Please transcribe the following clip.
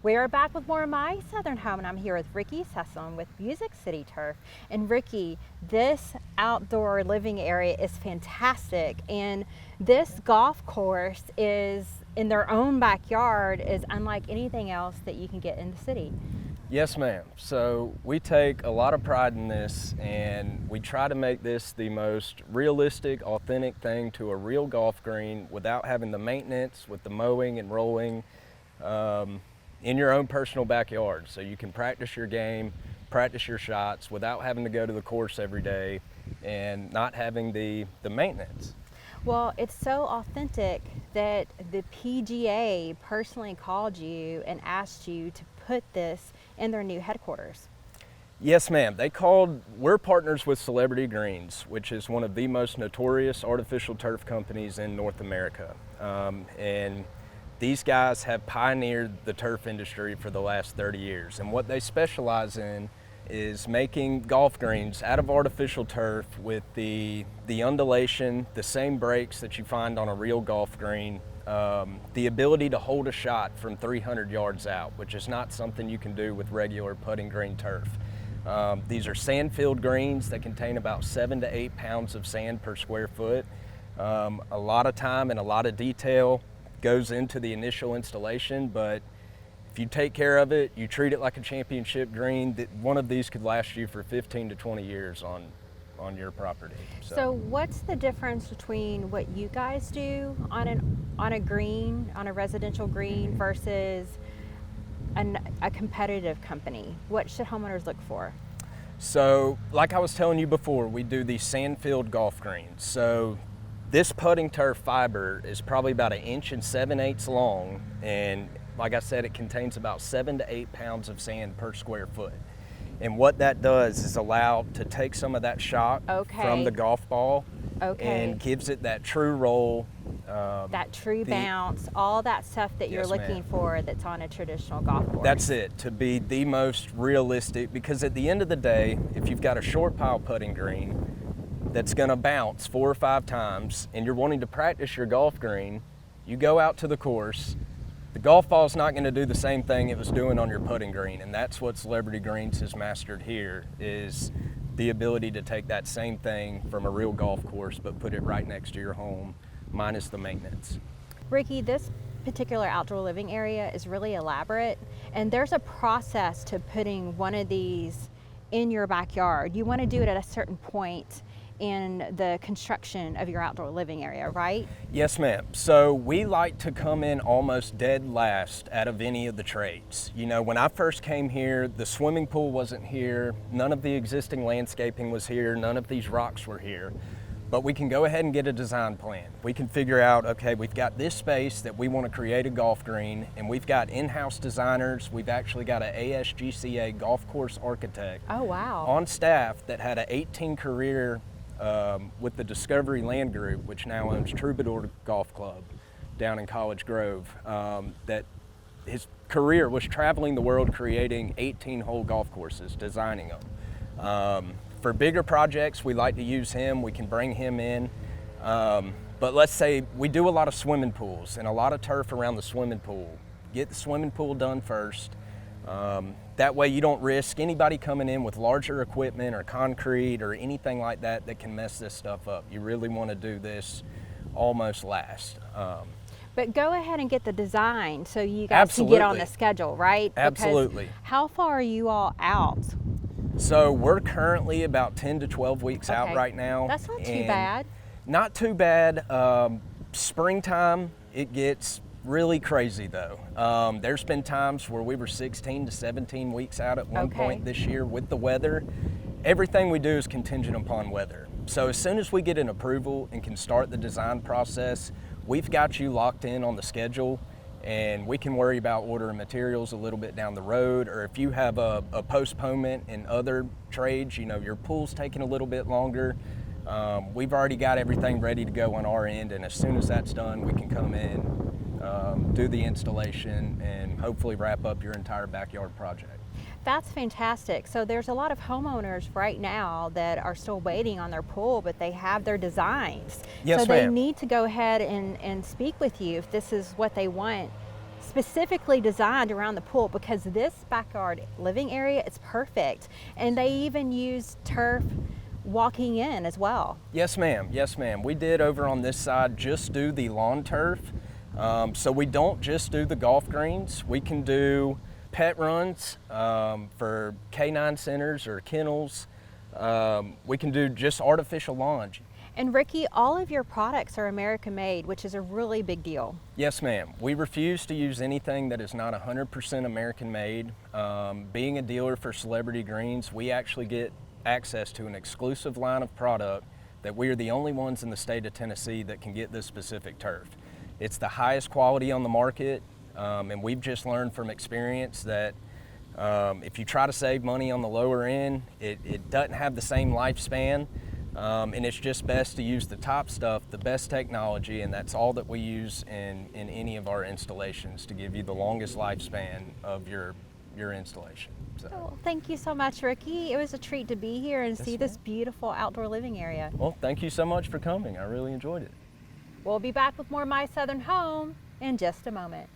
We are back with more of My Southern Home, and I'm here with Ricky Sessum with Music City Turf. And Ricky, this outdoor living area is fantastic, and this golf course is in their own backyard is unlike anything else that you can get in the city. Yes, ma'am. So we take a lot of pride in this, and we try to make this the most realistic, authentic thing to a real golf green without having the maintenance with the mowing and rolling in your own personal backyard. So you can practice your game, practice your shots without having to go to the course every day and not having the maintenance. Well, it's so authentic that the PGA personally called you and asked you to put this in their new headquarters. Yes, ma'am. We're partners with Celebrity Greens, which is one of the most notorious artificial turf companies in North America. And these guys have pioneered the turf industry for the last 30 years. And what they specialize in is making golf greens out of artificial turf with the undulation, the same breaks that you find on a real golf green, the ability to hold a shot from 300 yards out, which is not something you can do with regular putting green turf. These are sand-filled greens that contain about 7 to 8 pounds of sand per square foot. A lot of time and a lot of detail goes into the initial installation, but if you take care of it, you treat it like a championship green, one of these could last you for 15 to 20 years on your property. So what's the difference between what you guys do on a green, on a residential green, versus a competitive company? What should homeowners look for? So, like I was telling you before, we do these sand-filled golf greens. So this putting turf fiber is probably about 1 7/8 inches long, and like I said, it contains about 7 to 8 pounds of sand per square foot. And what that does is allow to take some of that shock from the golf ball and gives it that true roll. That true bounce, all that stuff that you're looking for that's on a traditional golf course. That's it, to be the most realistic, because at the end of the day, if you've got a short pile putting green that's gonna bounce 4 or 5 times and you're wanting to practice your golf green, you go out to the course, the golf ball's not going to do the same thing it was doing on your putting green, and that's what Celebrity Greens has mastered here, is the ability to take that same thing from a real golf course but put it right next to your home, minus the maintenance. Ricky, this particular outdoor living area is really elaborate, and there's a process to putting one of these in your backyard. You want to do it at a certain point in the construction of your outdoor living area, right? Yes, ma'am. So we like to come in almost dead last out of any of the trades. You know, when I first came here, the swimming pool wasn't here, none of the existing landscaping was here, none of these rocks were here. But we can go ahead and get a design plan. We can figure out, okay, we've got this space that we want to create a golf green, and we've got in-house designers. We've actually got an ASGCA golf course architect on staff that had an 18 career with the Discovery Land Group, which now owns Troubadour Golf Club down in College Grove, that his career was traveling the world creating 18-hole golf courses, designing them. For bigger projects, we like to use him. We can bring him in. But let's say we do a lot of swimming pools and a lot of turf around the swimming pool. Get the swimming pool done first. That way you don't risk anybody coming in with larger equipment or concrete or anything like that that can mess this stuff up. You really want to do this almost last. But go ahead and get the design so you guys can get on the schedule, right? Absolutely. Because how far are you all out? So we're currently about 10 to 12 weeks out right now. That's not too bad. Not too bad. Springtime, it gets really crazy though. There's been times where we were 16 to 17 weeks out at one point this year with the weather. Everything we do is contingent upon weather. So as soon as we get an approval and can start the design process, we've got you locked in on the schedule, and we can worry about ordering materials a little bit down the road, or if you have a postponement in other trades, you know, your pool's taking a little bit longer, we've already got everything ready to go on our end, and as soon as that's done, we can come in, do the installation, and hopefully wrap up your entire backyard project. That's fantastic. So there's a lot of homeowners right now that are still waiting on their pool, but they have their designs. Yes, so they need to go ahead and speak with you if this is what they want specifically designed around the pool because this backyard living area is perfect. And they even use turf walking in as well. Yes, ma'am. Yes, ma'am. We did over on this side just do the lawn turf. So we don't just do the golf greens. We can do pet runs for canine centers or kennels. We can do just artificial lawns. And Ricky, all of your products are American made, which is a really big deal. Yes, ma'am. We refuse to use anything that is not 100% American made. Being a dealer for Celebrity Greens, we actually get access to an exclusive line of product that we are the only ones in the state of Tennessee that can get this specific turf. It's the highest quality on the market, and we've just learned from experience that if you try to save money on the lower end, it doesn't have the same lifespan. And it's just best to use the top stuff, the best technology, and that's all that we use in any of our installations to give you the longest lifespan of your installation. So. Well, thank you so much, Ricky. It was a treat to be here and see this beautiful outdoor living area. Well, thank you so much for coming. I really enjoyed it. We'll be back with more My Southern Home in just a moment.